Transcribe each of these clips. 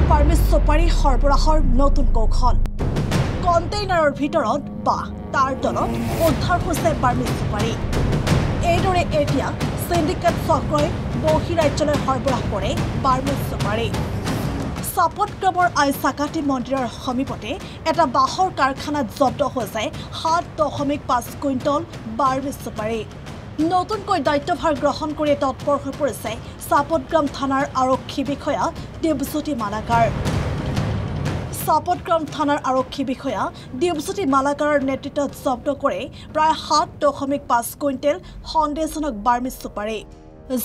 Burmese চুপাৰী সৰবৰাহৰ নতুন কৌশল কণ্টেইনাৰৰ ভিতৰত বা তাৰ তলত উদ্ধাৰ হৈছে বাৰ্মিজ চুপাৰী এইদৰে এতিয়া সিন্ডিকেট চক্ৰই বহিৰাজ্যলৈ সৰবৰাহ কৰে বাৰ্মিজ চুপাৰী চাপটগ্ৰামৰ আইচাকাতি মন্দিৰৰ সমীপতে এটা বাঁহৰ কাৰখানাত জব্দ হৈছে 7.5 কুইণ্টল বাৰ্মিজ চুপাৰী নতুনকৈ দায়িত্বভাৰ গ্ৰহণ কৰি তৎপৰ হৈ পৰিছে চাপটগ্ৰাম থানাৰ আৰক্ষী বিষয়া দেৱজ্যোতি মালাকাৰ চাপটগ্ৰাম থানাৰ আৰক্ষী বিষয়া দেৱজ্যোতি মালাকাৰৰ নেতৃত্বত জব্দ কৰে প্ৰায় 7.5 কুইণ্টেল সন্দেহজনক বাৰ্মিজ চুপাৰী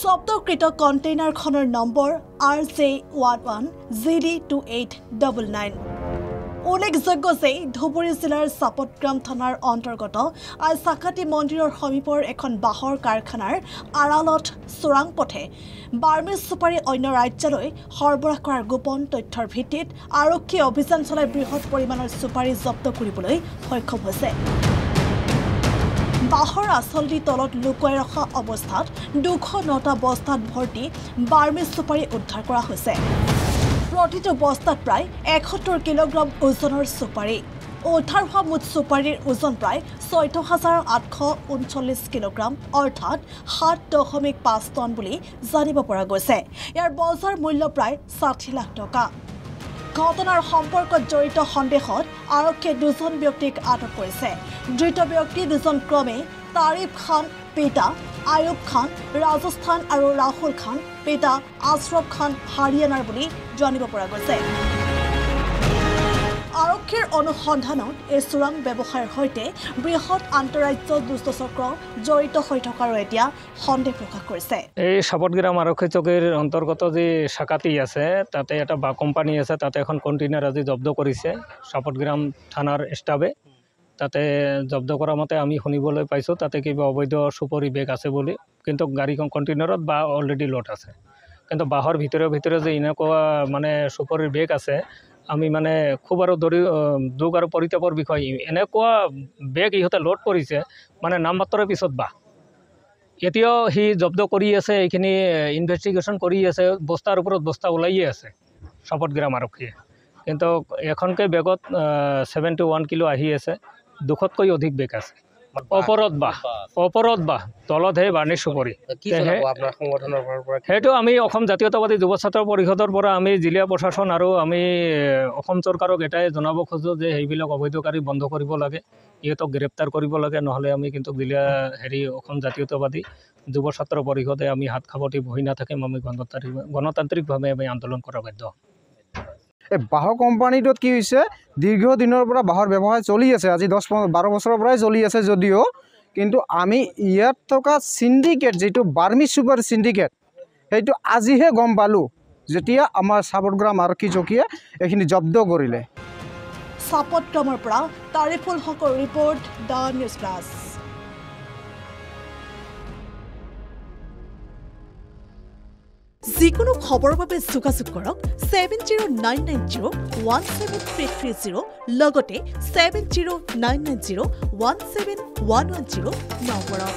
জব্দকৃত কণ্টেইনাৰখনৰ নম্বৰ RJ11GD2899 উল্লেখযোগ্য যে ধুবুৰী জিলাৰ চাপটগ্ৰাম থানাৰ অন্তৰ্গত আইচাকাতি মন্দিৰৰ সমীপৰ এখন বাঁহৰ কাৰখানাৰ আড়ালত চোৰাং পথে বাৰ্মিজ চুপাৰী অন্য ৰাজ্যলৈ সৰবৰাহ কৰাৰ গোপন তথ্যৰ ভিত্তিত আৰক্ষীয়ে অভিযান চলাই বৃহৎ পৰিমাণৰ চুপাৰী জব্দ কৰিবলৈ সক্ষম হৈছে বাঁহৰ আচলটি তলত লুকুৱাই ৰখা অৱস্থাত 209টা বস্তাত ভৰ্তি বাৰ্মিজ চুপাৰী উদ্ধাৰ কৰা হৈছে প্ৰতিটো বস্তাত প্ৰায় 71 কিলোগ্ৰাম ওজনৰ চুপাৰী উদ্ধাৰ হোৱা মুঠ চুপাৰীৰ ওজন প্ৰায় 14,839 কিলোগ্ৰাম অৰ্থাৎ 7.5 টন বুলি জানিব পৰা গৈছে ইয়াৰ বজাৰ মূল্য প্ৰায় 60 লাখ টকা ঘটনাৰ সম্পৰ্কত জড়িত সন্দেহত আৰক্ষীয়ে দুজন ব্যক্তিক আটক কৰিছে ধৃত ব্যক্তি দুজন ক্ৰমে তাৰিফ খান পিতা আয়ুব খান ৰাজস্থান আৰু ৰাহুল খান পিতা আশৰফ খান হাৰিয়ানাৰ বুলি জানিব পৰা গৈছে আৰক্ষীৰ অনুসন্ধানত এই চোৰাং ব্যৱসায়ৰ সৈতে বৃহৎ আন্তঃৰাজ্য দুষ্টচক্ৰ জড়িত হৈ থকাৰো এতিয়া সন্দেহ প্ৰকাশ কৰিছে এই চাপটগ্ৰাম আৰক্ষী চকীৰ অন্তৰ্গত যে চাকাতি আছে তাতে এটা বা কোম্পানী আছে তাতে এখন কণ্টেইনাৰ আজি জব্দ কৰিছে চাপটগ্ৰাম থানাৰ ষ্টাফে তাতে জব্দ কৰা মতে আমি শুনিবলৈ পাইছোঁ তাতে কিবা অবৈধ চুপাৰী বেগ আছে বুলি কিন্তু গাড়ীখন কণ্টেইনাৰত বা অলৰেডি লোড আছে কিন্তু বাঁহৰ ভিতৰে যে এনেকুৱা মানে চুপাৰীৰ বেগ আছে আমি মানে খুব আৰু দুখ আৰু পৰিতাপৰ বিষয় এনেকুৱা বেগ ইহঁতে লোড কৰিছে মানে নামমাত্ৰৰ পিছত বাহ এতিয়াও সি জব্দ কৰি আছে এইখিনি ইনভেষ্টিগেশ্যন কৰি আছে বস্তাৰ ওপৰত বস্তা ওলাইয়ে আছে চাপটগ্ৰাম আৰক্ষীয়ে কিন্তু এখনকৈ বেগত 71 কিলো আহি আছে 200তকৈ অধিক বেগ আছে ওপৰত বাহ তলতহে বাৰ্মিজ চুপাৰী সেইটো আমি অসম জাতীয়তাবাদী যুৱ ছাত্ৰ পৰিষদৰ পৰা আমি জিলা প্ৰশাসন আৰু আমি অসম চৰকাৰক এটাই জনাব খোজোঁ যে সেইবিলাক অবৈধকাৰী বন্ধ কৰিব লাগে ইহঁতক গ্ৰেপ্তাৰ কৰিব লাগে নহ'লে আমি কিন্তু জিলা অসম জাতীয়তাবাদী যুৱ ছাত্ৰ পৰিষদে আমি হাত খাপতি বহি নাথাকিম আমি গণতান্ত্ৰিকভাৱে আমি আন্দোলন কৰা বাধ্য এই বাঁহৰ কোম্পানীটোত কি হৈছে দীৰ্ঘদিনৰ পৰা বাঁহৰ ব্যৱসায় চলি আছে আজি 10-12 বছৰৰ পৰাই চলি আছে যদিও কিন্তু আমি ইয়াত থকা সিন্ডিকেট যেটো বাৰ্মিজ চুপাৰ সিন্ডিকেট সেইটো আজিহে গম পালোঁ যেতিয়া আমাৰ চাপটগ্ৰাম আৰক্ষী চকীয়ে এইখিনি জব্দ কৰিলে চাপটগ্ৰামৰ পৰা তাৰিফুল হকৰ ৰিপৰ্ট দ্য নিউজ প্লাছ যিকোনো খবৰৰ বাবে যোগাযোগ কৰক 7099017330 লগতে 7099017110 নম্বৰত